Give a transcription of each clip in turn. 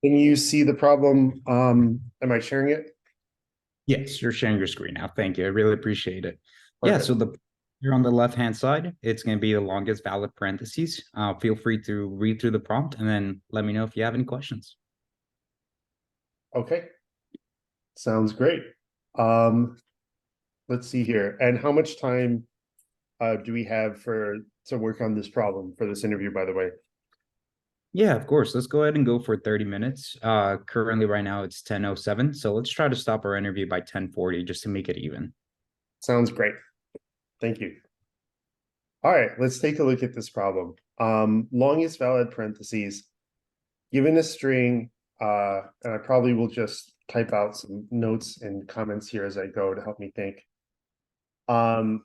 Can you see the problem? Am I sharing it? Yes, you're sharing your screen now. Thank you. I really appreciate it. Yeah, Perfect. so the here on the left-hand side, it's going to be the longest valid parentheses. Feel free to read through the prompt and then let me know if you have any questions. Okay. Sounds great. Um, let's see here. And how much time do we have for to work on this problem for this interview, by the way? Yeah, of course. Let's go ahead and go for 30 minutes. Currently right now it's 10:07, so let's try to stop our interview by 10:40 just to make it even. Sounds great. Thank you. All right, let's take a look at this problem. Longest valid parentheses, given a string, and I probably will just type out some notes and comments here as I go to help me think. Um,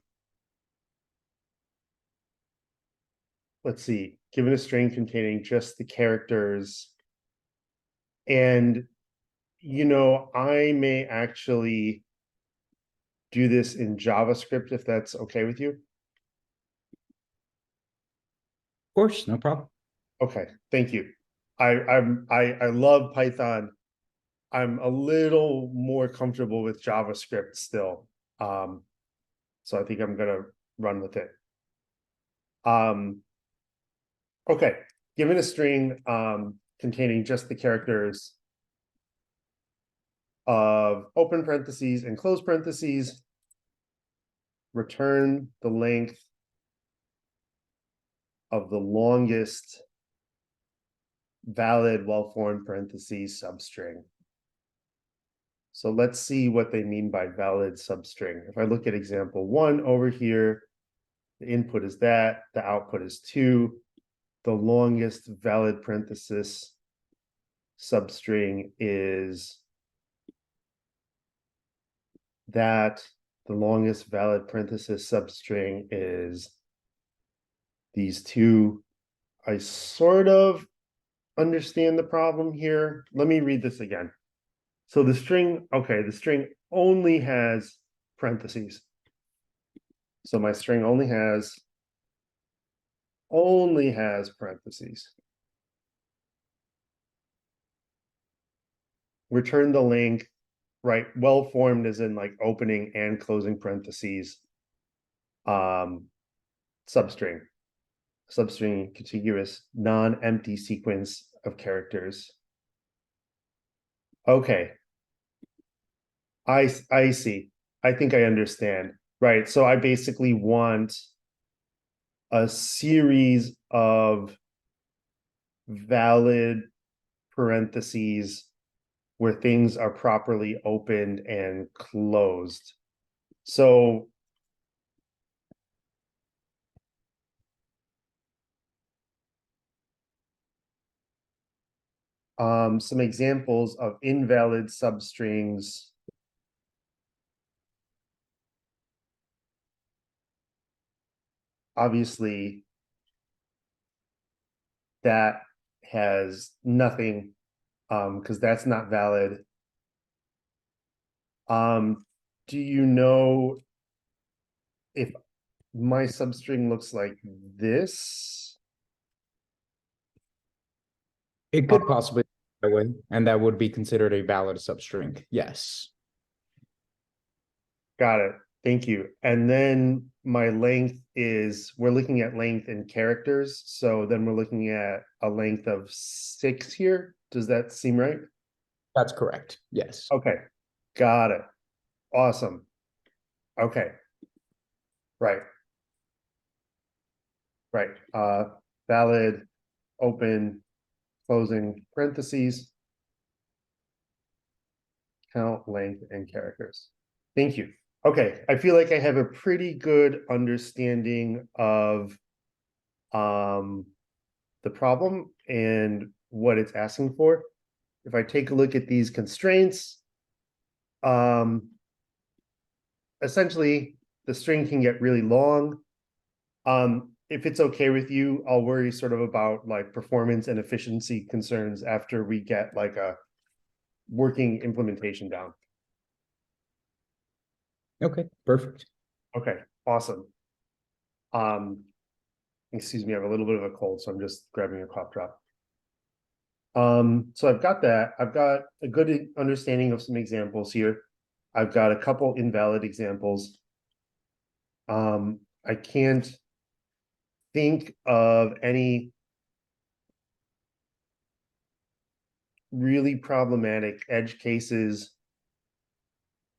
let's see, given a string containing just the characters, and I may actually do this in JavaScript if that's okay with you. Of course, no problem. Okay, thank you. I love Python. I'm a little more comfortable with JavaScript still. Um, so I think I'm gonna run with it. Um, okay, given a string containing just the characters of open parentheses and close parentheses, return the length of the longest valid well-formed parentheses substring. So let's see what they mean by valid substring. If I look at example 1 over here, the input is that, the output is 2. The longest valid parenthesis substring is that. The longest valid parenthesis substring is these two. I sort of understand the problem here. Let me read this again. So the string only has parentheses. So my string only has parentheses. Return the length, right? Well formed as in like opening and closing parentheses. Substring. Substring contiguous non-empty sequence of characters. Okay. I see. I think I understand. Right. So I basically want a series of valid parentheses where things are properly opened and closed. So some examples of invalid substrings. Obviously, that has nothing because that's not valid. Do you know if my substring looks like this? It Uh, could possibly be that way, and that would be considered a valid substring. Yes. got it. Thank you. And then my length is, we're looking at length in characters. So then we're looking at a length of 6 here. Does that seem right? That's correct. Yes. Okay. Got it. Awesome. Okay. Right. Right. Valid, open, closing parentheses, count, length, and characters. Thank you. Okay. I feel like I have a pretty good understanding of the problem and what it's asking for. If I take a look at these constraints, um, essentially the string can get really long. If it's okay with you, I'll worry sort of about like performance and efficiency concerns after we get like a working implementation down. Okay, perfect. Okay, awesome. Um, excuse me, I have a little bit of a cold, so I'm just grabbing a cough drop. So I've got that. I've got a good understanding of some examples here. I've got a couple invalid examples. I can't think of any really problematic edge cases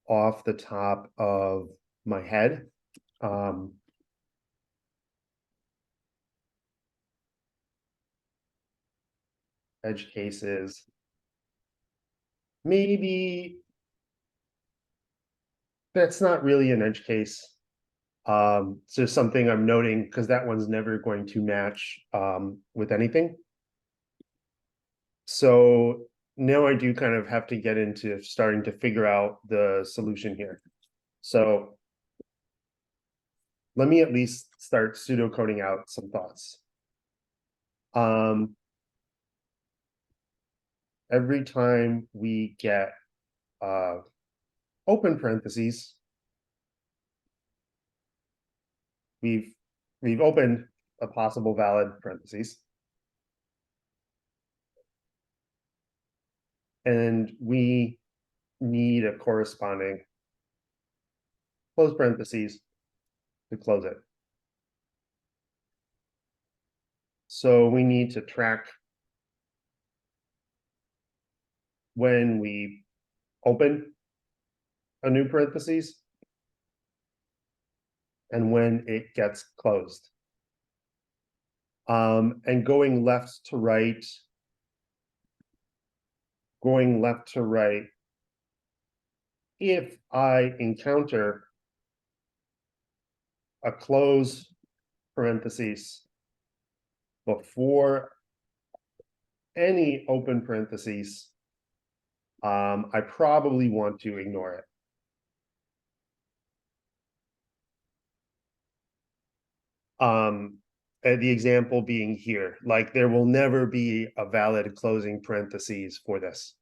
off the top of my head. Edge cases. Maybe that's not really an edge case. So something I'm noting because that one's never going to match with anything. So now I do kind of have to get into starting to figure out the solution here. So let me at least start pseudocoding out some thoughts. Every time we get open parentheses, we've opened a possible valid parentheses. And we need a corresponding close parentheses to close it. So we need to track when we open a new parentheses and when it gets closed. And going left to right, if I encounter a close parentheses before any open parentheses, I probably want to ignore it. The example being here, like there will never be a valid closing parentheses for this.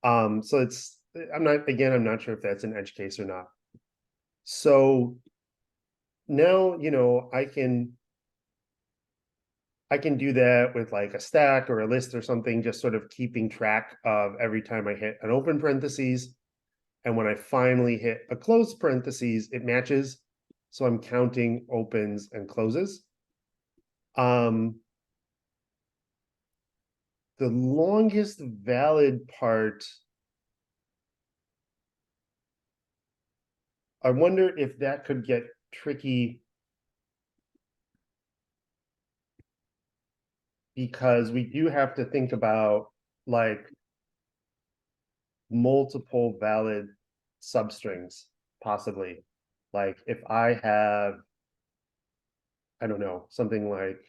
So it's, I'm not sure if that's an edge case or not. So now, I can do that with like a stack or a list or something, just sort of keeping track of every time I hit an open parentheses. And when I finally hit a closed parentheses, it matches. So I'm counting opens and closes. The longest valid part, I wonder if that could get tricky because we do have to think about like multiple valid substrings, possibly. Like if I have, I don't know, something like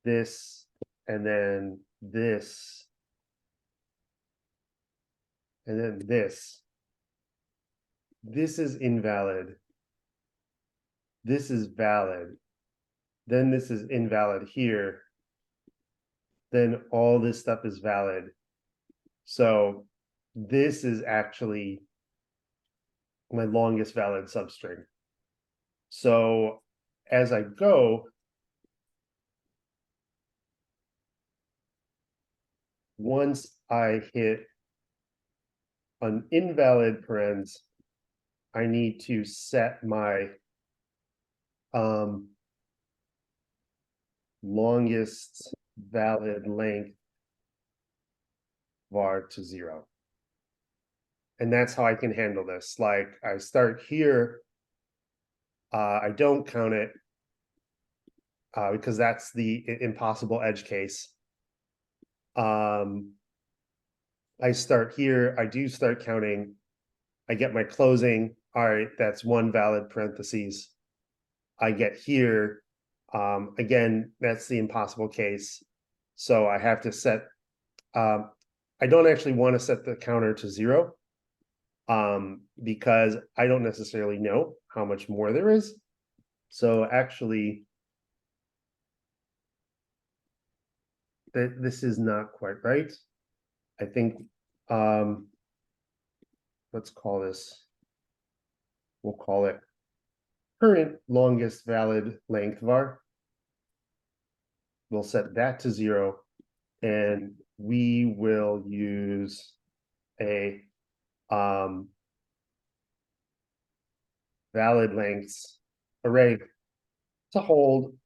this, and then this, and then this. This is invalid. This is valid. Then this is invalid here. Then all this stuff is valid. So this is actually my longest valid substring. So as I go, once I hit an invalid parens, I need to set my longest valid length var to 0. And that's how I can handle this. Like I start here, I don't count it because that's the impossible edge case. I start here, I do start counting, I get my closing, all right, that's one valid parentheses. I get here, again, that's the impossible case. So I have to set, I don't actually want to set the counter to 0 because I don't necessarily know how much more there is. So actually, this is not quite right. I think, let's call this we'll call it current longest valid length var. We'll set that to 0, and we will use a valid lengths array to hold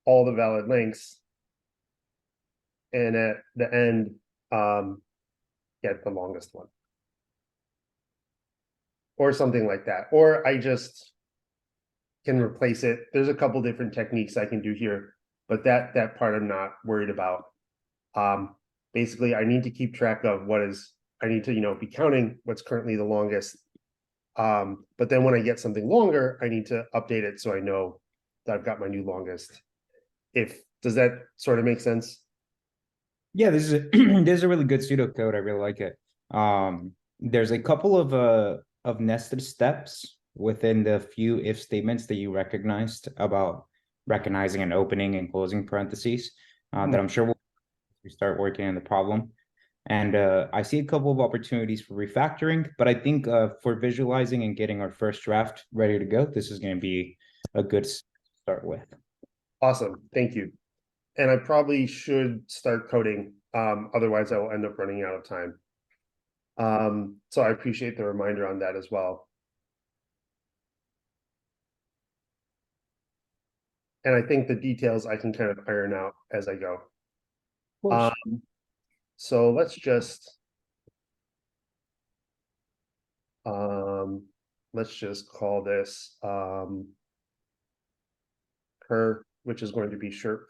all the valid lengths, and at the end get the longest one, or something like that. Or I just can replace it. There's a couple different techniques I can do here, but that part I'm not worried about. Basically, I need to keep track of I need to be counting what's currently the longest. But then when I get something longer, I need to update it so I know that I've got my new longest. Does that sort of make sense? Yeah, this is this is a really good pseudocode. I really like it. There's a couple of nested steps within the few if statements that you recognized about recognizing and opening and closing parentheses that I'm sure we'll start working on the problem. And I see a couple of opportunities for refactoring, but I think for visualizing and getting our first draft ready to go, this is going to be a good start with. Awesome, thank you. And I probably should start coding, otherwise I will end up running out of time. So I appreciate the reminder on that as well. And I think the details I can kind of iron out as I go. So let's just call this cur, which is going to be short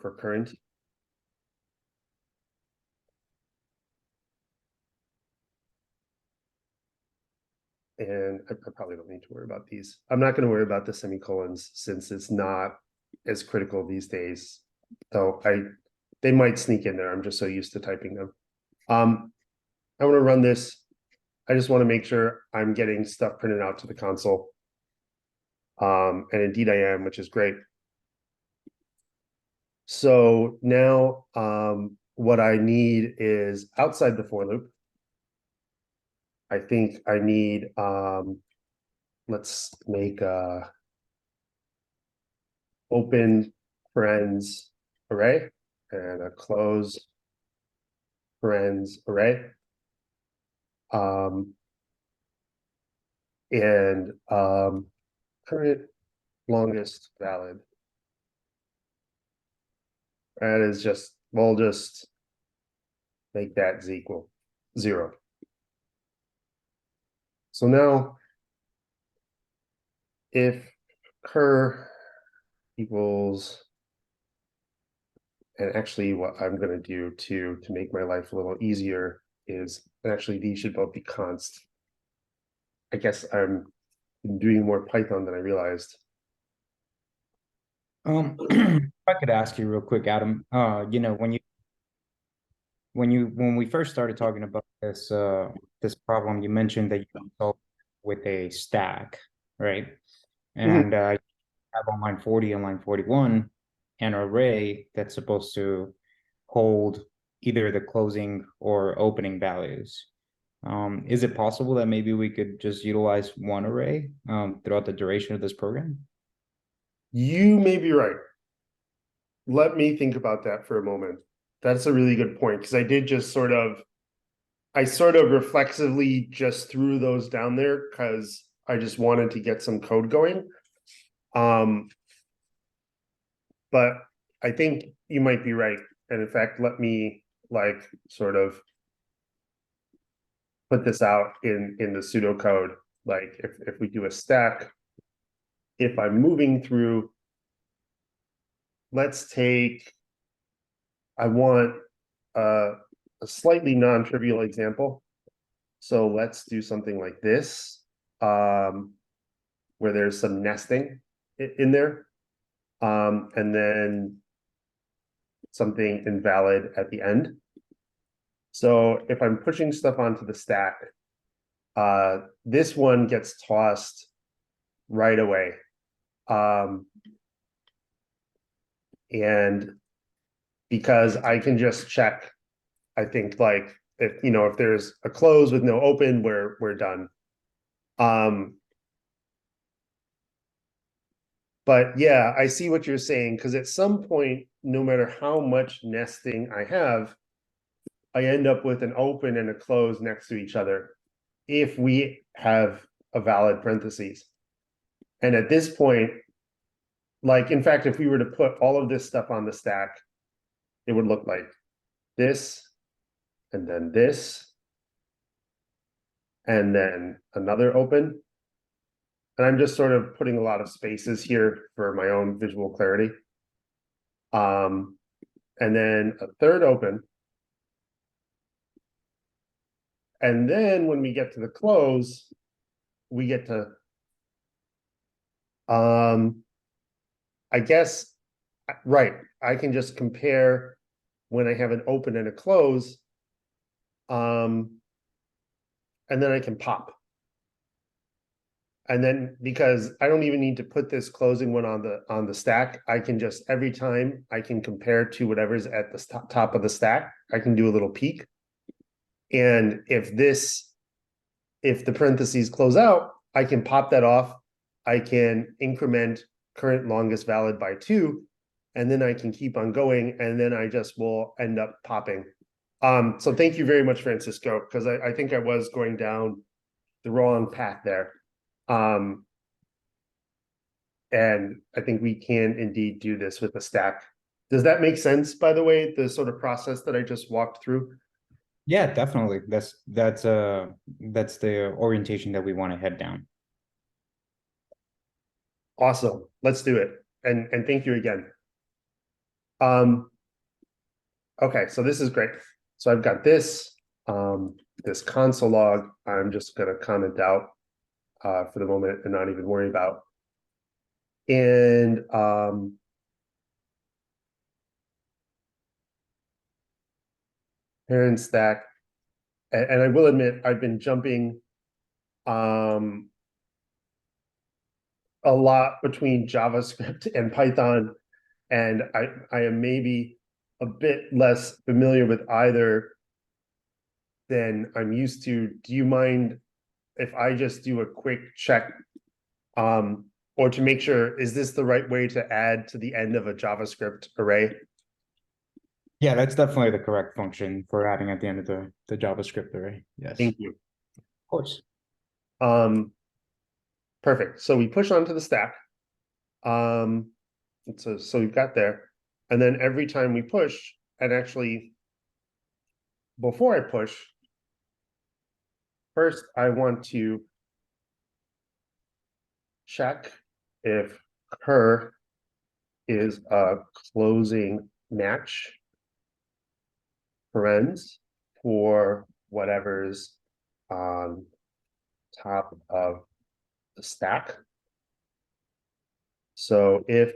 for current. And I probably don't need to worry about these. I'm not going to worry about the semicolons since it's not as critical these days. Though they might sneak in there. I'm just so used to typing them. I want to run this. I just want to make sure I'm getting stuff printed out to the console. And indeed I am, which is great. So now what I need is outside the for loop. I think I need, let's make a open friends array and a close friends array. And current longest valid. That is just, we'll just make that is equal 0. So now if cur equals, and actually what I'm going to do to make my life a little easier is, actually these should both be const. I guess I'm doing more Python than I realized. If I could ask you real quick, Adam, when we first started talking about this problem, you mentioned that you solved with a stack, right? And you have on line 40 and line 41 an array that's supposed to hold either the closing or opening values. Is it possible that maybe we could just utilize one array throughout the duration of this program? You may be right. Let me think about that for a moment. That's a really good point, because I did just I sort of reflexively just threw those down there because I just wanted to get some code going. But I think you might be right. And in fact, let me sort of put this out in the pseudocode. Like if we do a stack, if I'm moving through, let's take, I want a slightly non-trivial example. So let's do something like this, where there's some nesting in there, and then something invalid at the end. So if I'm pushing stuff onto the stack, this one gets tossed right away. And because I can just check, I think if there's a close with no open, we're done. But yeah, I see what you're saying, because at some point, no matter how much nesting I have, I end up with an open and a close next to each other if we have a valid parentheses. And at this point, like, in fact, if we were to put all of this stuff on the stack, it would look like this, and then this, and then another open. And I'm just sort of putting a lot of spaces here for my own visual clarity. And then a third open. And then when we get to the close, we get to, I guess, right, I can just compare when I have an open and a close. And then I can pop. And then because I don't even need to put this closing one on the stack, I can just every time I can compare to whatever's at the top of the stack, I can do a little peek. And if the parentheses close out, I can pop that off. I can increment current longest valid by 2, and then I can keep on going, and then I just will end up popping. So thank you very much, Francisco, because I think I was going down the wrong path there. And I think we can indeed do this with a stack. Does that make sense, by the way, the sort of process that I just walked through? Yeah, definitely. That's the orientation that we want to head down. Awesome. Let's do it. And thank you again. Um, okay, so this is great. So I've got this console log. I'm just gonna comment out for the moment and not even worry about. And parent stack. And I will admit I've been jumping a lot between JavaScript and Python, and I am maybe a bit less familiar with either than I'm used to. Do you mind if I just do a quick check, or to make sure, is this the right way to add to the end of a JavaScript array? Yeah, that's definitely the correct function for adding at the end of the JavaScript array. Yes, Thank you. of course. Um, perfect. So we push onto the stack. Um, so we've got there, and then every time we push, and actually before I push, first I want to check if her is a closing match parens for whatever's on top of the stack. So if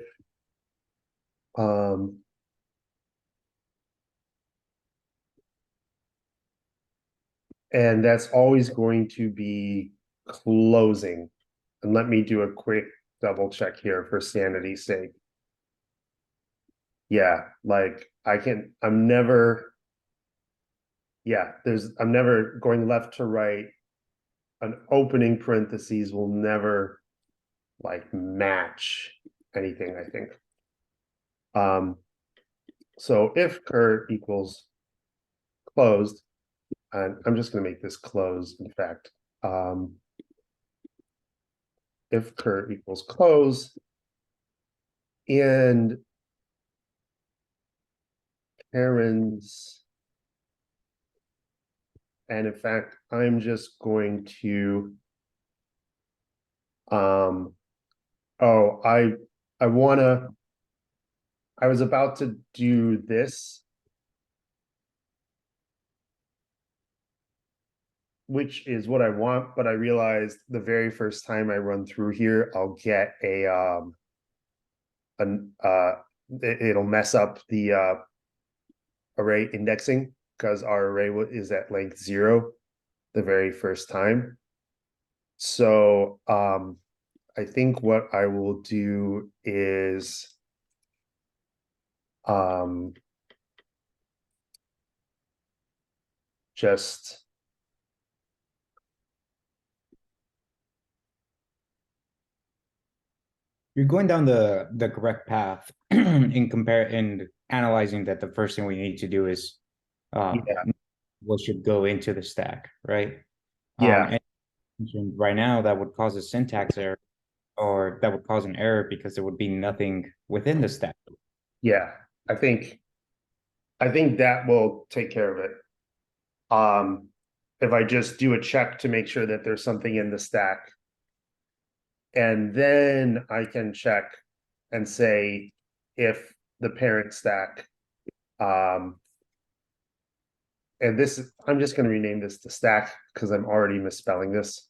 and that's always going to be closing. And let me do a quick double check here for sanity's sake. Yeah, like I'm never, yeah, I'm never going left to right. An opening parentheses will never like match anything, I think. So if cur equals closed, and I'm just going to make this closed, in fact. If cur equals close, and parents, and in fact, I'm just going to, oh, I was about to do this, which is what I want, but I realized the very first time I run through here, I'll get it'll mess up the array indexing, because our array is at length 0 the very first time. So I think what I will do is just you're going down the correct path in analyzing that the first thing we need to do is Yeah, what should go into the stack, right? yeah, And right now that would cause a syntax error, or that would cause an error because there would be nothing within the stack. yeah. I think I think that will take care of it. Um, if I just do a check to make sure that there's something in the stack, and then I can check and say if the parent stack, um, and this, I'm just going to rename this to stack because I'm already misspelling this.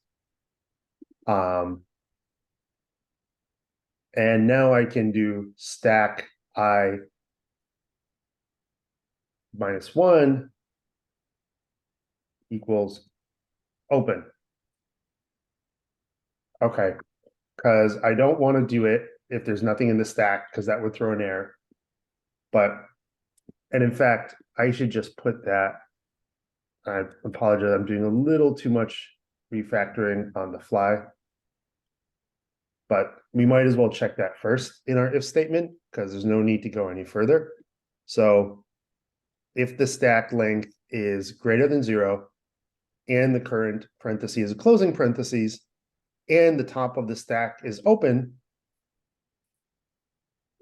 Um, and now I can do stack I minus one equals open. Okay, because I don't want to do it if there's nothing in the stack because that would throw an error. But, and in fact, I should just put that. I apologize, I'm doing a little too much refactoring on the fly. But we might as well check that first in our if statement because there's no need to go any further. So if the stack length is greater than 0 and the current parenthesis is a closing parentheses and the top of the stack is open,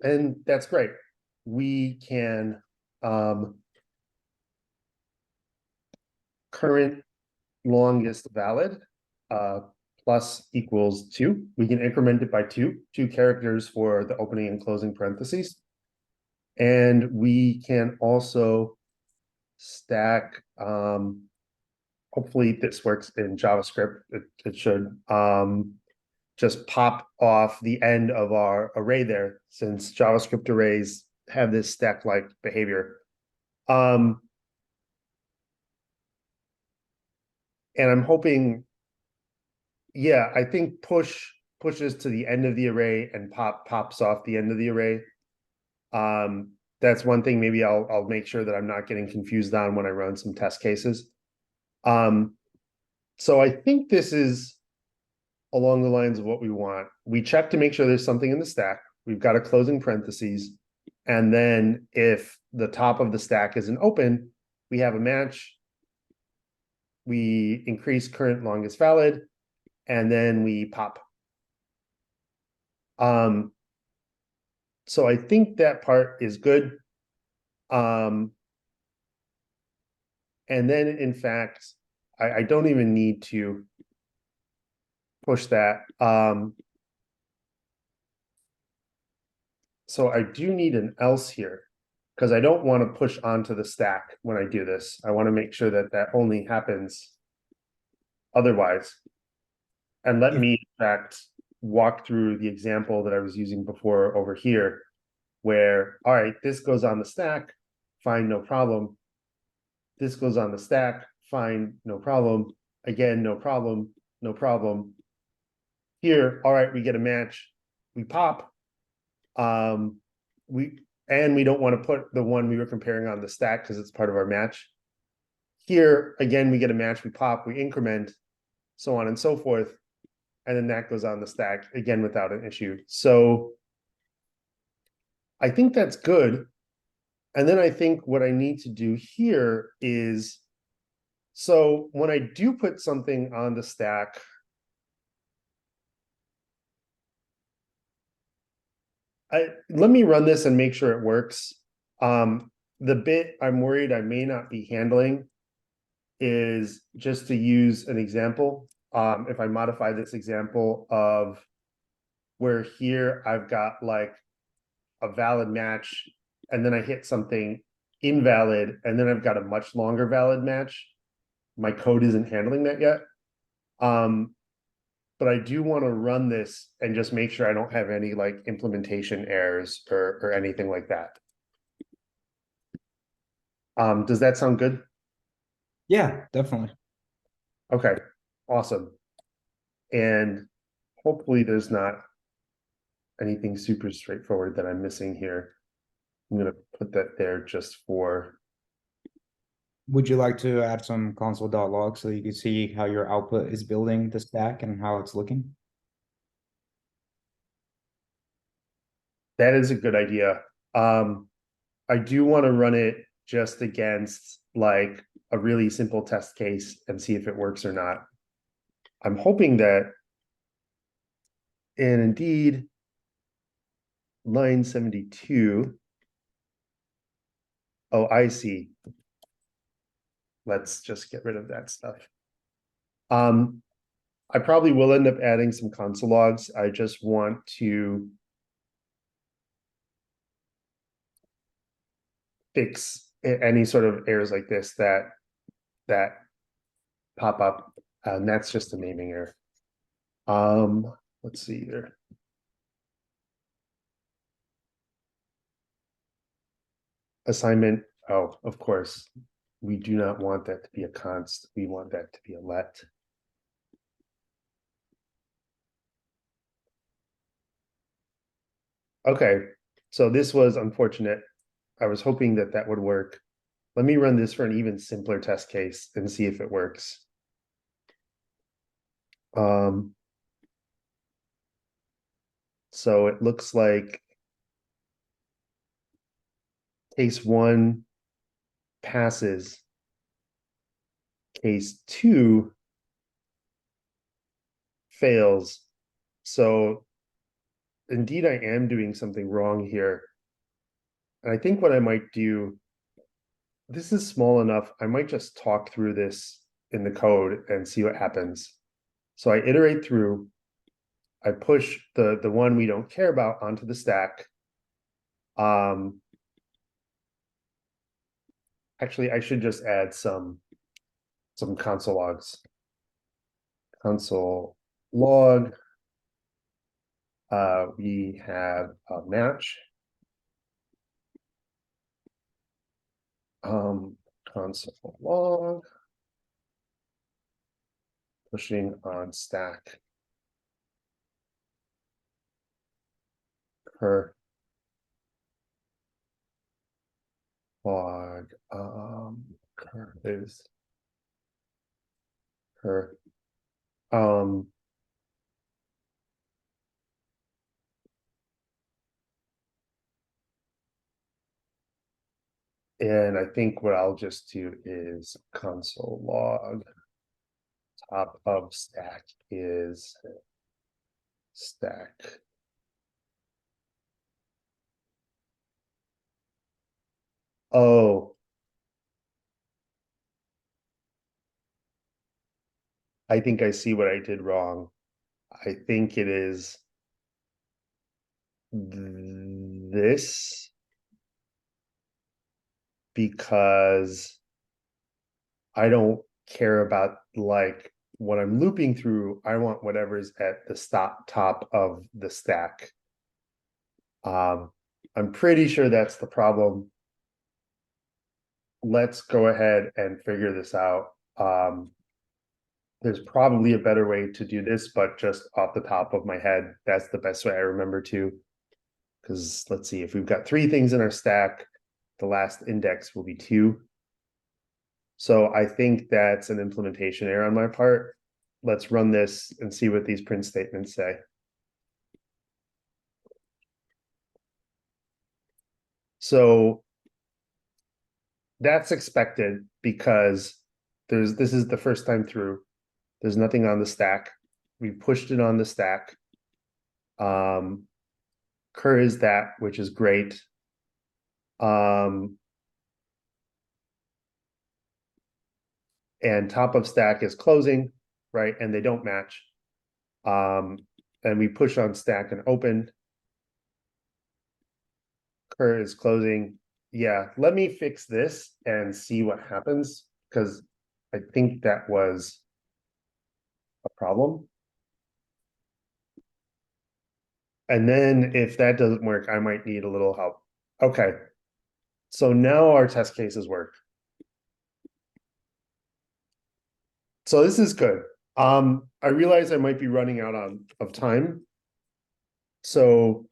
and that's great. We can current longest valid plus equals 2. We can increment it by 2 characters for the opening and closing parentheses. And we can also stack, hopefully this works in JavaScript, it should, just pop off the end of our array there, since JavaScript arrays have this stack-like behavior. And I'm hoping, yeah, I think pushes to the end of the array and pops off the end of the array. That's one thing maybe I'll make sure that I'm not getting confused on when I run some test cases. So I think this is along the lines of what we want. We check to make sure there's something in the stack. We've got a closing parentheses. And then if the top of the stack isn't open, we have a match. We increase current longest valid, and then we pop. So I think that part is good. And then in fact, I don't even need to push that. So I do need an else here because I don't want to push onto the stack when I do this. I want to make sure that that only happens otherwise. And let Yeah. me, in fact, walk through the example that I was using before over here, where, all right, this goes on the stack, fine, no problem. This goes on the stack, fine, no problem. Again, no problem, no problem. Here, all right, we get a match, we pop. We don't want to put the one we were comparing on the stack because it's part of our match. Here, again, we get a match, we pop, we increment, so on and so forth. And then that goes on the stack again without an issue. So I think that's good. And then I think what I need to do here is, so when I do put something on the stack, let me run this and make sure it works. The bit I'm worried I may not be handling is just to use an example. If I modify this example of where here I've got like a valid match and then I hit something invalid and then I've got a much longer valid match. My code isn't handling that yet. But I do want to run this and just make sure I don't have any like implementation errors or anything like that. Does that sound good? Yeah, definitely. Okay, awesome. And hopefully there's not anything super straightforward that I'm missing here. I'm gonna put that there just for, Would you like to add some console.log so you can see how your output is building the stack and how it's looking? That is a good idea. I do want to run it just against like a really simple test case and see if it works or not. I'm hoping that, and indeed, line 72. Oh, I see. Let's just get rid of that stuff. I probably will end up adding some console logs. I just want to fix any sort of errors like this that pop up, and that's just a naming error. Let's see here. Assignment. Oh, of course, we do not want that to be a const. We want that to be a let. Okay, so this was unfortunate. I was hoping that that would work. Let me run this for an even simpler test case and see if it works. So it looks like case one passes. Case two fails. So indeed, I am doing something wrong here. And I think what I might do, this is small enough, I might just talk through this in the code and see what happens. So I iterate through, I push the one we don't care about onto the stack. Actually, I should just add some console logs. Console log. We have a match. Console log. Pushing on stack. Per log. Is per. And I think what I'll just do is console log top of stack is stack. Oh, I think I see what I did wrong. I think it is this because I don't care about like what I'm looping through. I want whatever's at the top of the stack. I'm pretty sure that's the problem. Let's go ahead and figure this out. There's probably a better way to do this, but just off the top of my head, that's the best way I remember to. Because let's see, if we've got 3 things in our stack, the last index will be 2. So I think that's an implementation error on my part. Let's run this and see what these print statements say. So that's expected because this is the first time through. There's nothing on the stack. We pushed it on the stack. Cur is that, which is great. And top of stack is closing, right? And they don't match. And we push on stack and open. Cur is closing. Yeah, let me fix this and see what happens because I think that was a problem. And then if that doesn't work, I might need a little help. Okay. So now our test cases work. So this is good. I realize I might be running out of time. So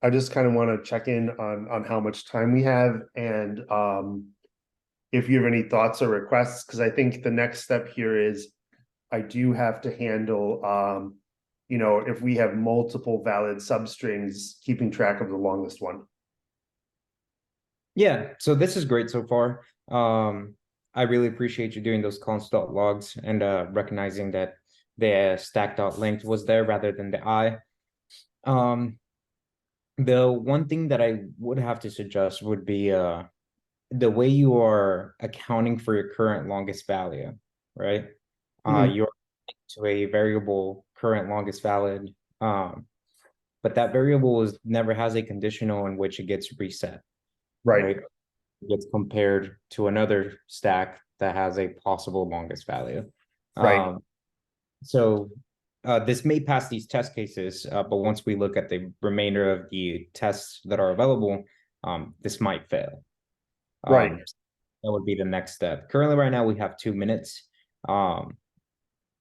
I just kind of want to check in on how much time we have and if you have any thoughts or requests, because I think the next step here is I do have to handle if we have multiple valid substrings, keeping track of the longest one. Yeah, so this is great so far. I really appreciate you doing those const.logs and recognizing that the stack.length was there rather than the I. The one thing that I would have to suggest would be the way you are accounting for your current longest value, right? Mhm. You're to a variable current longest valid, but that variable is never has a conditional in which it gets reset, Right, right? It gets compared to another stack that has a possible longest value. right. Um, so this may pass these test cases, but once we look at the remainder of the tests that are available, this might fail. Right. That would be the next step. Currently, right now, we have 2 minutes. Um,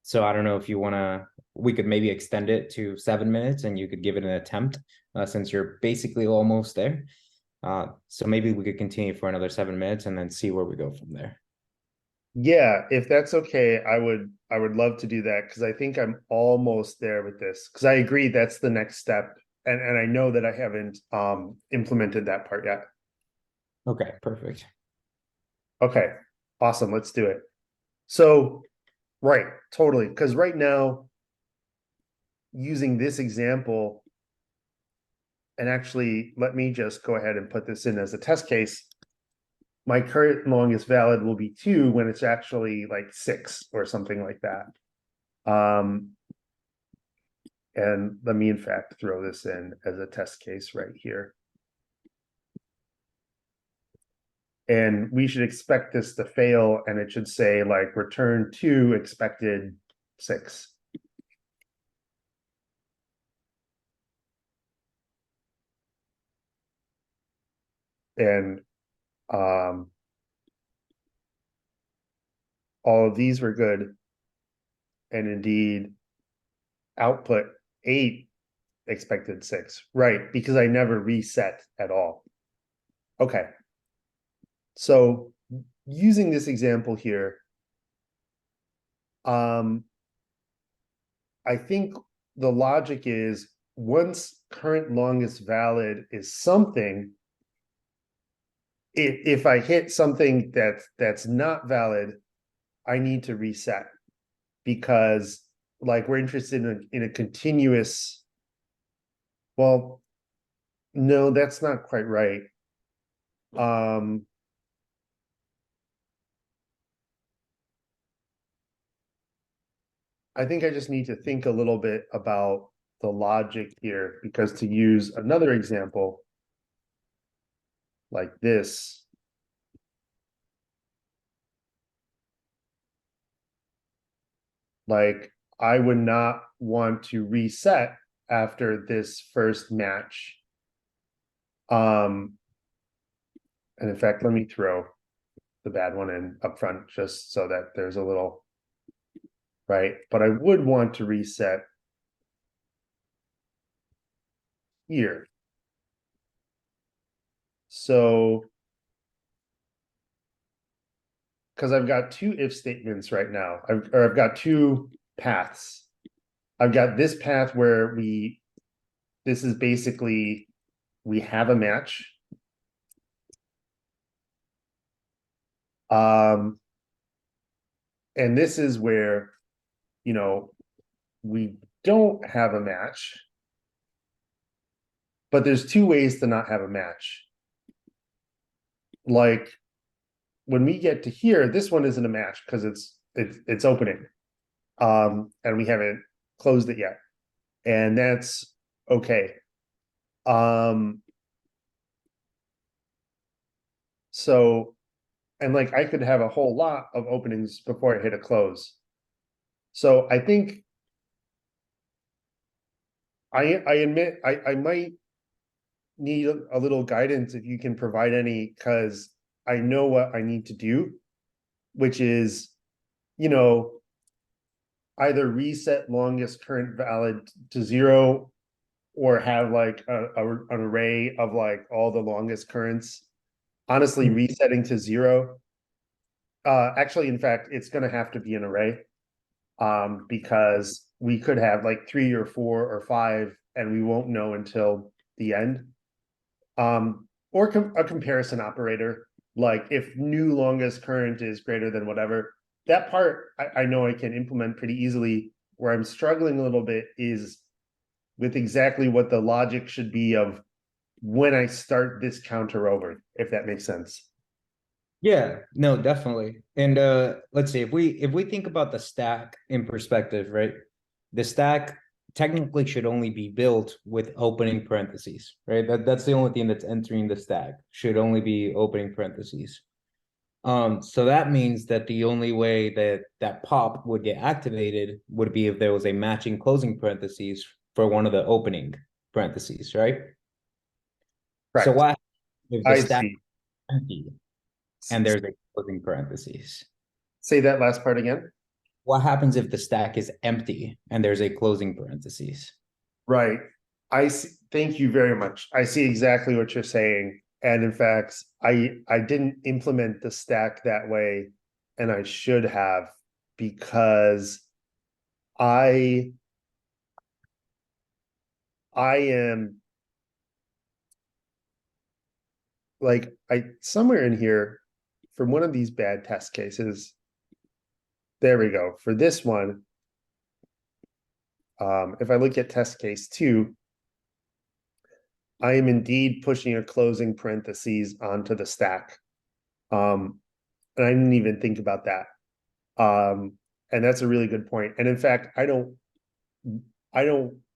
so I don't know if you want to, we could maybe extend it to 7 minutes and you could give it an attempt since you're basically almost there. So maybe we could continue for another 7 minutes and then see where we go from there. Yeah, if that's okay, I would love to do that because I think I'm almost there with this. Because I agree that's the next step. And I know that I haven't implemented that part yet. Okay, perfect. Okay, awesome. Let's do it. So, right, totally. Because right now, using this example, and actually, let me just go ahead and put this in as a test case. My current longest valid will be 2 when it's actually like 6 or something like that. And let me in fact throw this in as a test case right here. And we should expect this to fail, and it should say like return 2 expected 6. And all of these were good. And indeed, output 8 expected 6. Right, because I never reset at all. Okay. So using this example here, I think the logic is once current longest valid is something, if I hit something that's not valid, I need to reset because like we're interested in a continuous. Well, no, that's not quite right. Um, I think I just need to think a little bit about the logic here because to use another example like this, like I would not want to reset after this first match. And in fact, let me throw the bad one in up front just so that there's a little right, but I would want to reset here. So because I've got 2 if statements right now, I've got 2 paths. I've got this path where this is basically we have a match. And this is where, we don't have a match, but there's 2 ways to not have a match. Like when we get to here, this one isn't a match because it's opening. And we haven't closed it yet. And that's okay. So, and like I could have a whole lot of openings before I hit a close. So I think I admit I might need a little guidance if you can provide any, because I know what I need to do, which is, either reset longest current valid to 0 or have like an array of like all the longest currents. Honestly, resetting to 0. Actually, in fact, it's going to have to be an array because we could have like 3 or 4 or 5, and we won't know until the end. Or a comparison operator, like if new longest current is greater than whatever, that part I know I can implement pretty easily. Where I'm struggling a little bit is with exactly what the logic should be of when I start this counter over, if that makes sense. Yeah, no, definitely. And let's see, if we think about the stack in perspective, right? The stack technically should only be built with opening parentheses, right? That's the only thing that's entering the stack, should only be opening parentheses. So that means that the only way that that pop would get activated would be if there was a matching closing parentheses for one of the opening parentheses, right? So Correct. what if the I stack see. is empty and there's a closing parentheses? Say that last part again. What happens if the stack is empty and there's a closing parentheses? Right. I see. Thank you very much. I see exactly what you're saying. And in fact, I didn't implement the stack that way, and I should have, because I I am like I somewhere in here from one of these bad test cases. There we go. For this one, if I look at test case 2, I am indeed pushing a closing parentheses onto the stack. And I didn't even think about that. And that's a really good point. And in fact, I don't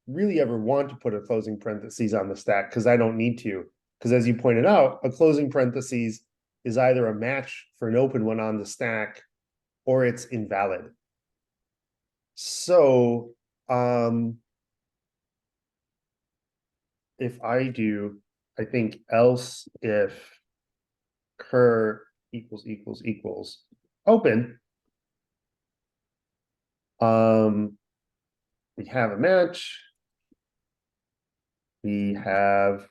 really ever want to put a closing parentheses on the stack because I don't need to. Because as you pointed out, a closing parentheses is either a match for an open one on the stack or it's invalid. So if I do, I think else if cur equals open, we have a match. We have,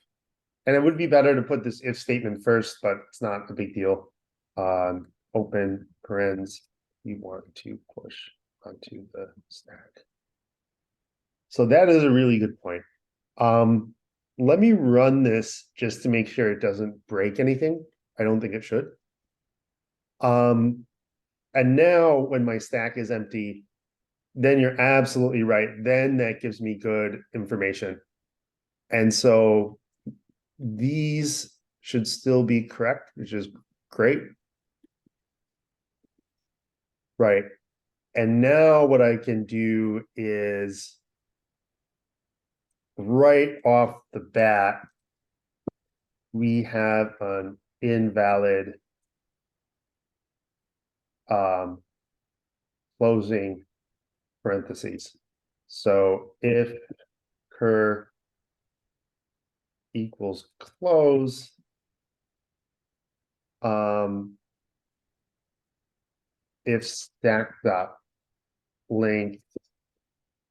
and it would be better to put this if statement first, but it's not a big deal. Open parens, you want to push onto the stack. So that is a really good point. Let me run this just to make sure it doesn't break anything. I don't think it should. And now when my stack is empty, then you're absolutely right. Then that gives me good information. And so these should still be correct, which is great. Right. And now what I can do is right off the bat, we have an invalid closing parentheses. So if cur equals close, if stack dot length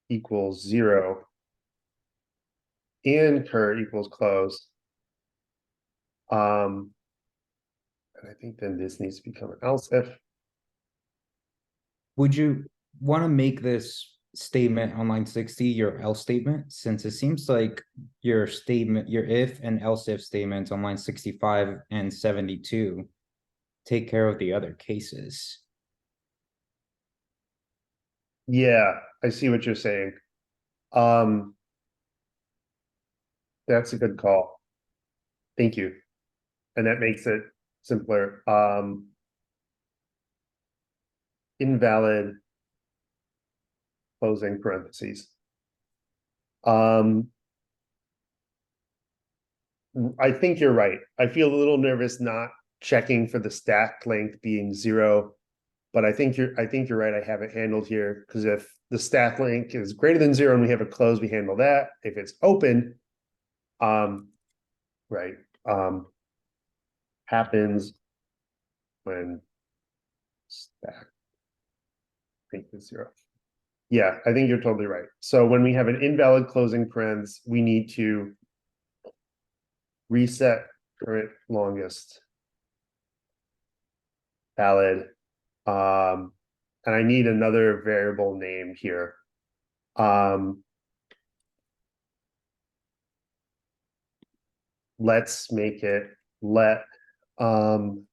equals 0 and cur equals close, and I think then this needs to become an else if. Would you want to make this statement on line 60 your else statement, since it seems like your statement, your if and else if statements on line 65 and 72 take care of the other cases? Yeah, I see what you're saying. Um, that's a good call. Thank you. And that makes it simpler. Invalid closing parentheses. I think you're right. I feel a little nervous not checking for the stack length being 0, but I think you're right. I have it handled here, because if the stack length is greater than 0 and we have a close, we handle that. If it's open, right, happens when stack length is 0. Yeah, I think you're totally right. So when we have an invalid closing parens, we need to reset current longest valid. And I need another variable name here. Um, let's make it um,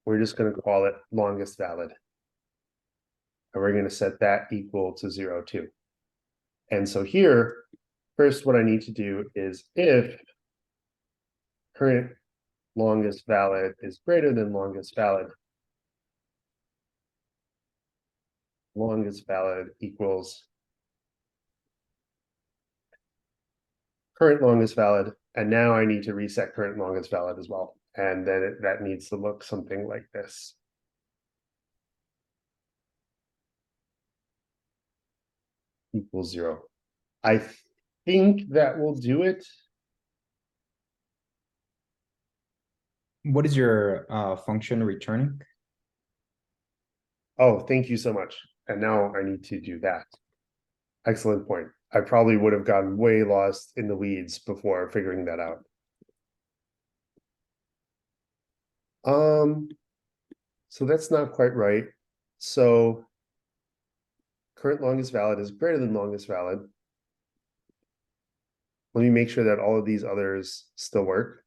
we're just going to call it longest valid. And we're going to set that equal to 0 too. And so here, first, what I need to do is if current longest valid is greater than longest valid equals current longest valid. And now I need to reset current longest valid as well. And then that needs to look something like this. Equals 0. I think that will do it. What is your function returning? Oh, thank you so much. And now I need to do that. Excellent point. I probably would have gotten way lost in the weeds before figuring that out. So that's not quite right. So current longest valid is greater than longest valid. Let me make sure that all of these others still work.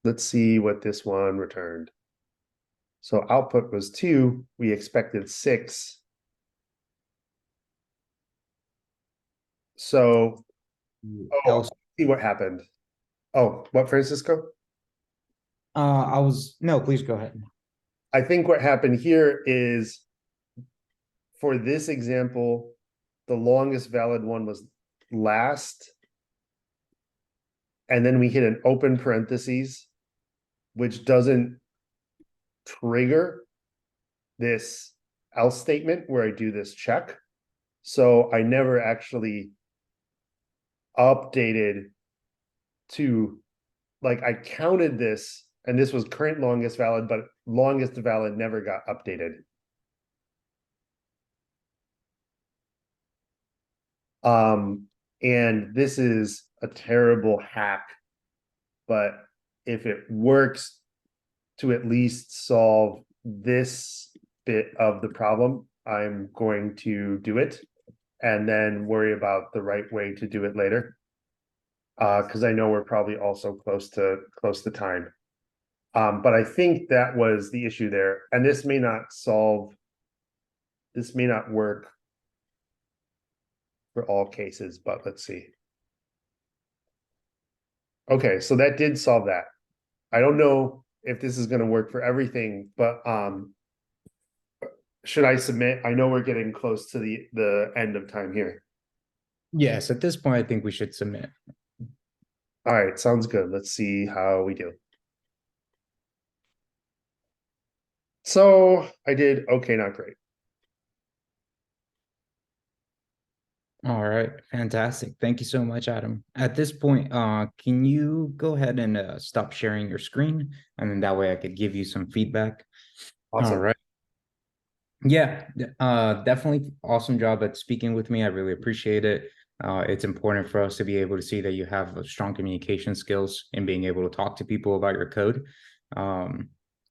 Let's see what this one returned. So output was 2. We expected 6. So, Else, see what happened. Oh, what, Francisco? no, please go ahead. I think what happened here is for this example, the longest valid one was last. And then we hit an open parentheses, which doesn't trigger this else statement where I do this check. So I never actually updated to, like, I counted this and this was current longest valid, but longest valid never got updated. And this is a terrible hack, but if it works to at least solve this bit of the problem, I'm going to do it and then worry about the right way to do it later. Because I know we're probably also close to time. But I think that was the issue there. And this may not work for all cases, but let's see. Okay, so that did solve that. I don't know if this is going to work for everything, but should I submit? I know we're getting close to the end of time here. Yes, at this point, I think we should submit. All right, sounds good. Let's see how we do. So I did okay, not great. All right, fantastic. Thank you so much, Adam. At this point, can you go ahead and stop sharing your screen? And then that way I could give you some feedback. Awesome. All right. Yeah, definitely awesome job at speaking with me. I really appreciate it. It's important for us to be able to see that you have strong communication skills and being able to talk to people about your code.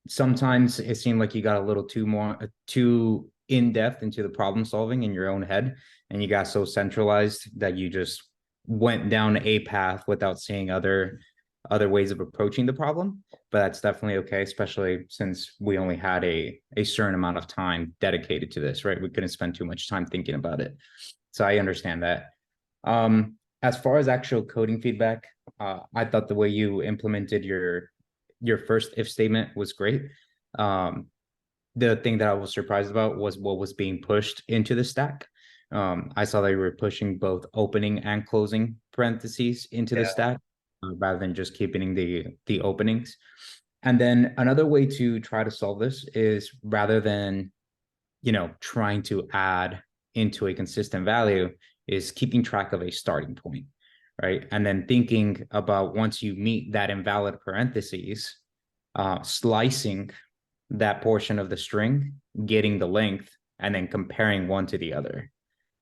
Sometimes it seemed like you got a little too in depth into the problem solving in your own head, and you got so centralized that you just went down a path without seeing other ways of approaching the problem. But that's definitely okay, especially since we only had a certain amount of time dedicated to this, right? We couldn't spend too much time thinking about it. So I understand that. As far as actual coding feedback, I thought the way you implemented your first if statement was great. The thing that I was surprised about was what was being pushed into the stack. I saw that you were pushing both opening and closing parentheses into the stack rather than just keeping the openings. And then another way to try to solve this is rather than, trying to add into a consistent value is keeping track of a starting point, right? And then thinking about once you meet that invalid parentheses, slicing that portion of the string, getting the length, and then comparing one to the other,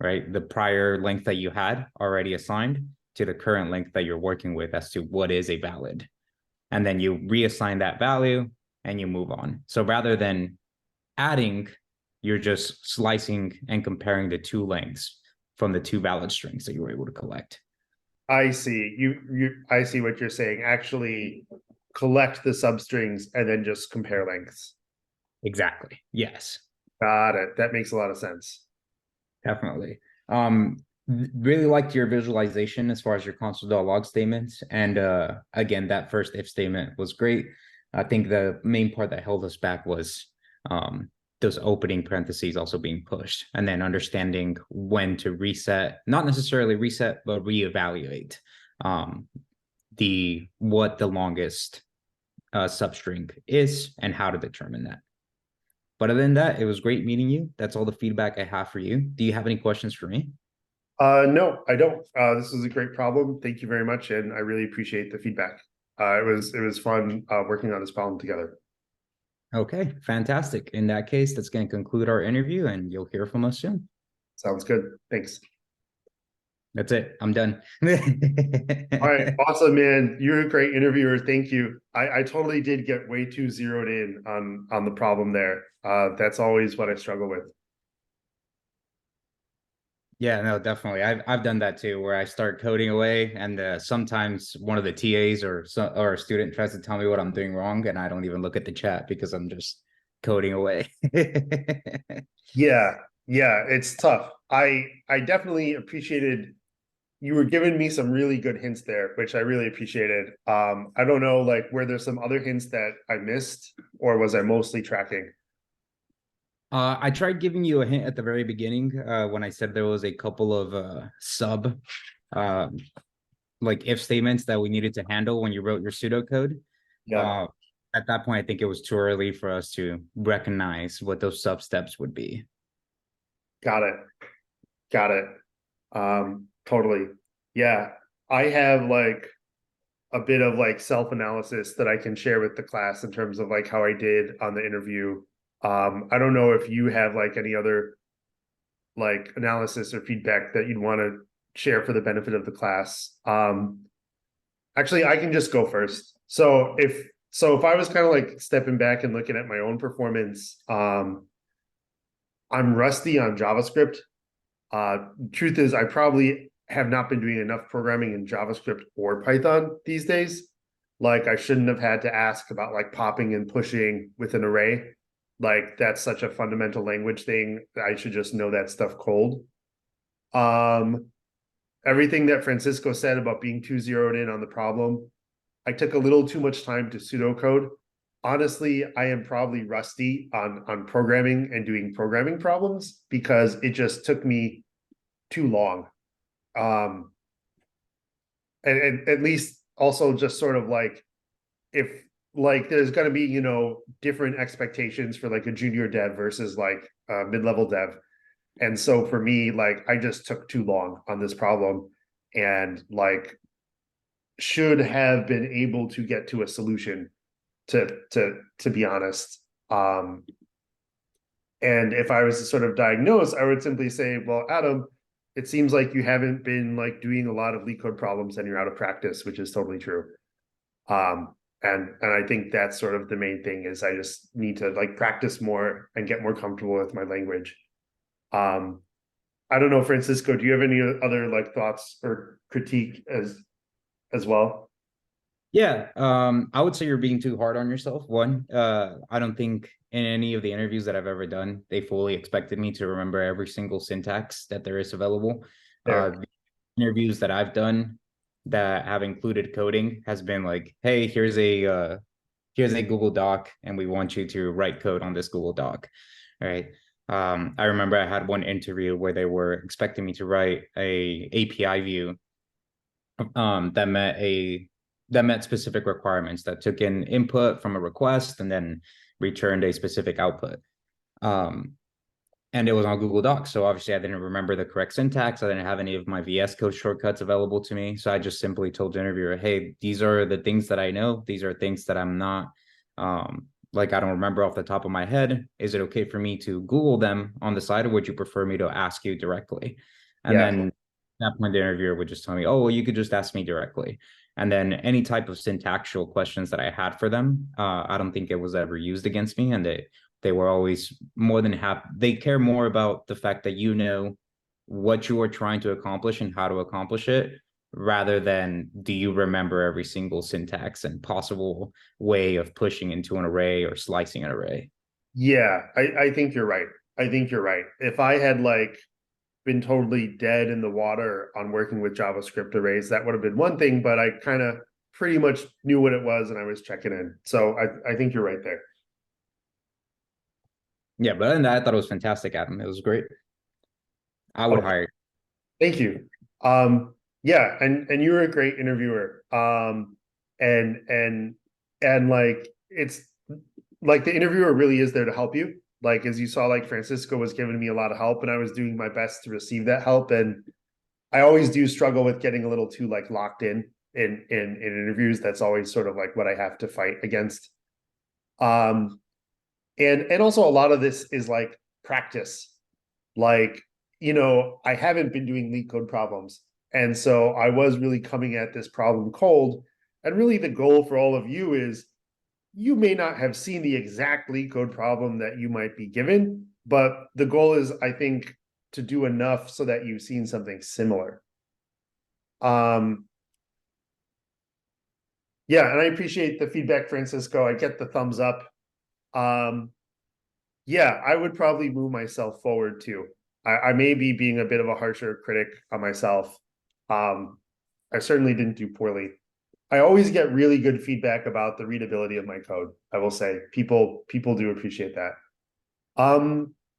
right? The prior length that you had already assigned to the current length that you're working with as to what is a valid. And then you reassign that value and you move on. So rather than adding, you're just slicing and comparing the two lengths from the two valid strings that you were able to collect. I see. I see what you're saying. Actually collect the substrings and then just compare lengths. Exactly. Yes. Got it. That makes a lot of sense. Definitely. Really liked your visualization as far as your console.log statements. And again, that first if statement was great. I think the main part that held us back was those opening parentheses also being pushed, and then understanding when to reset, not necessarily reset, but reevaluate what the longest substring is and how to determine that. But other than that, it was great meeting you. That's all the feedback I have for you. Do you have any questions for me? No, I don't. This is a great problem. Thank you very much, and I really appreciate the feedback. It was fun working on this problem together. Okay, fantastic. In that case, that's going to conclude our interview, and you'll hear from us soon. Sounds good. Thanks. That's it. I'm done. All right, awesome, man. You're a great interviewer. Thank you. I totally did get way too zeroed in on the problem there. That's always what I struggle with. Yeah, no, definitely. I've done that too, where I start coding away, and sometimes one of the TAs or a student tries to tell me what I'm doing wrong, and I don't even look at the chat because I'm just coding away. Yeah, yeah, it's tough. I definitely appreciated you were giving me some really good hints there, which I really appreciated. I don't know, like, were there some other hints that I missed, or was I mostly tracking? I tried giving you a hint at the very beginning when I said there was a couple of uh, like if statements that we needed to handle when you wrote your pseudocode. Yeah, Uh, at that point, I think it was too early for us to recognize what those sub steps would be. got it. Got it. Totally. Yeah. I have like a bit of like self-analysis that I can share with the class in terms of like how I did on the interview. I don't know if you have like any other like analysis or feedback that you'd want to share for the benefit of the class. Actually, I can just go first. So if I was kind of like stepping back and looking at my own performance, I'm rusty on JavaScript. Truth is, I probably have not been doing enough programming in JavaScript or Python these days. Like I shouldn't have had to ask about like popping and pushing with an array. Like that's such a fundamental language thing. I should just know that stuff cold. Um, Everything that Francisco said about being too zeroed in on the problem, I took a little too much time to pseudocode. Honestly, I am probably rusty on programming and doing programming problems because it just took me too long. Um, and at least also just sort of like if like there's going to be different expectations for like a junior dev versus like a mid-level dev, and so for me like I just took too long on this problem and like should have been able to get to a solution to be honest. And if I was to sort of diagnose, I would simply say, well, Adam, it seems like you haven't been like doing a lot of leak code problems and you're out of practice, which is totally true. And I think that's sort of the main thing is I just need to like practice more and get more comfortable with my language. I don't know, Francisco, do you have any other like thoughts or critique as well? Yeah, I would say you're being too hard on yourself. One, I don't think in any of the interviews that I've ever done, they fully expected me to remember every single syntax that there is available. There. The interviews that I've done that have included coding has been like, hey, here's a Google Doc, and we want you to write code on this Google Doc. All right. I remember I had one interview where they were expecting me to write a API view that met specific requirements that took in input from a request and then returned a specific output. And it was on Google Docs. So obviously I didn't remember the correct syntax. I didn't have any of my VS Code shortcuts available to me. So I just simply told the interviewer, hey, these are the things that I know. These are things that I'm not like I don't remember off the top of my head. Is it okay for me to Google them on the side, or would you prefer me to ask you directly? And Yeah. then at that point, the interviewer would just tell me, oh, well, you could just ask me directly. And then any type of syntactical questions that I had for them, I don't think it was ever used against me. And they They were always more than happy. They care more about the fact that you know what you are trying to accomplish and how to accomplish it, rather than do you remember every single syntax and possible way of pushing into an array or slicing an array. Yeah, I think you're right. I think you're right. If I had like been totally dead in the water on working with JavaScript arrays, that would have been one thing, but I kind of pretty much knew what it was and I was checking in. So I think you're right there. Yeah, but other than that, I thought it was fantastic, Adam. It was great. I would Okay, hire you. thank you. Yeah, and you were a great interviewer. And and like it's like the interviewer really is there to help you. Like as you saw, like Francisco was giving me a lot of help, and I was doing my best to receive that help. And I always do struggle with getting a little too like locked in interviews. That's always sort of like what I have to fight against. Um, and also a lot of this is like practice. Like, I haven't been doing leak code problems. And so I was really coming at this problem cold. And really the goal for all of you is you may not have seen the exact leak code problem that you might be given, but the goal is, I think, to do enough so that you've seen something similar. Um, yeah, and I appreciate the feedback, Francisco. I get the thumbs up. Um, yeah, I would probably move myself forward too. I may be being a bit of a harsher critic on myself. I certainly didn't do poorly. I always get really good feedback about the readability of my code. I will say people do appreciate that.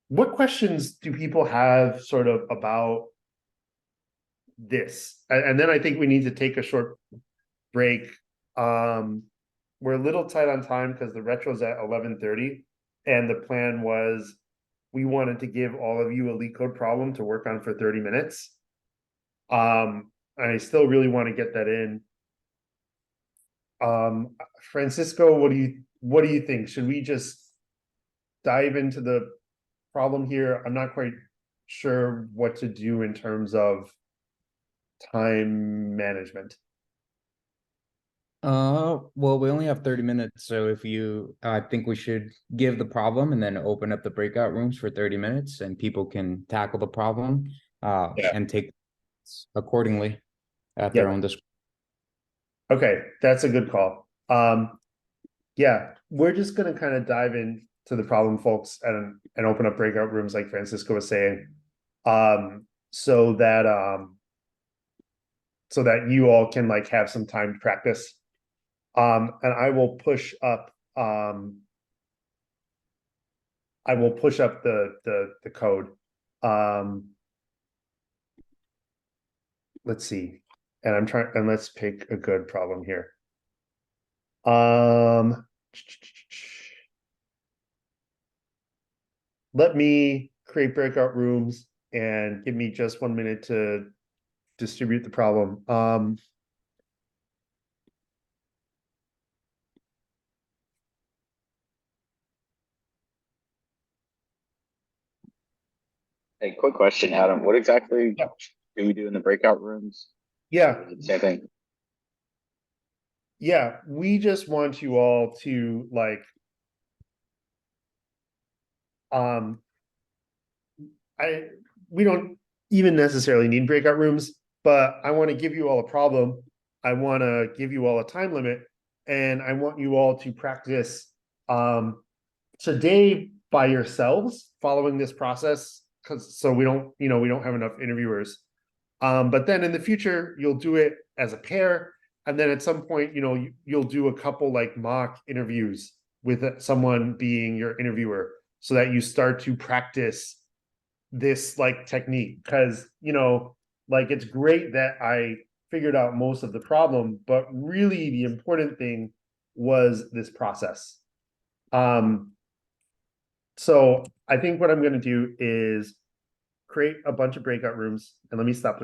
What questions do people have sort of about this? And then I think we need to take a short break. We're a little tight on time because the retro's at 11:30, and the plan was we wanted to give all of you a leak code problem to work on for 30 minutes. And I still really want to get that in. Francisco, what do you think? Should we just dive into the problem here? I'm not quite sure what to do in terms of time management. Well, we only have 30 minutes, so if you, I think we should give the problem and then open up the breakout rooms for 30 minutes and people can tackle the problem, Yeah. and take accordingly at their Yep. own discretion. Okay, that's a good call. Yeah, we're just gonna kind of dive in to the problem, folks, and open up breakout rooms like Francisco was saying. So that so that you all can like have some time to practice. And I will push up the code. Um, let's see. And let's pick a good problem here. Let me create breakout rooms and give me just 1 minute to distribute the problem. Hey, quick question, Adam. What exactly Yeah. do we do in the breakout rooms? Yeah, Is it the same thing? yeah, we just want you all to like um I we don't even necessarily need breakout rooms, but I want to give you all a problem. I want to give you all a time limit, and I want you all to practice today by yourselves following this process, because so we don't have enough interviewers. But then in the future, you'll do it as a pair, and then at some point, you'll do a couple like mock interviews with someone being your interviewer, so that you start to practice this like technique. Because like it's great that I figured out most of the problem, but really the important thing was this process. Um, so I think what I'm going to do is create a bunch of breakout rooms, and let me stop the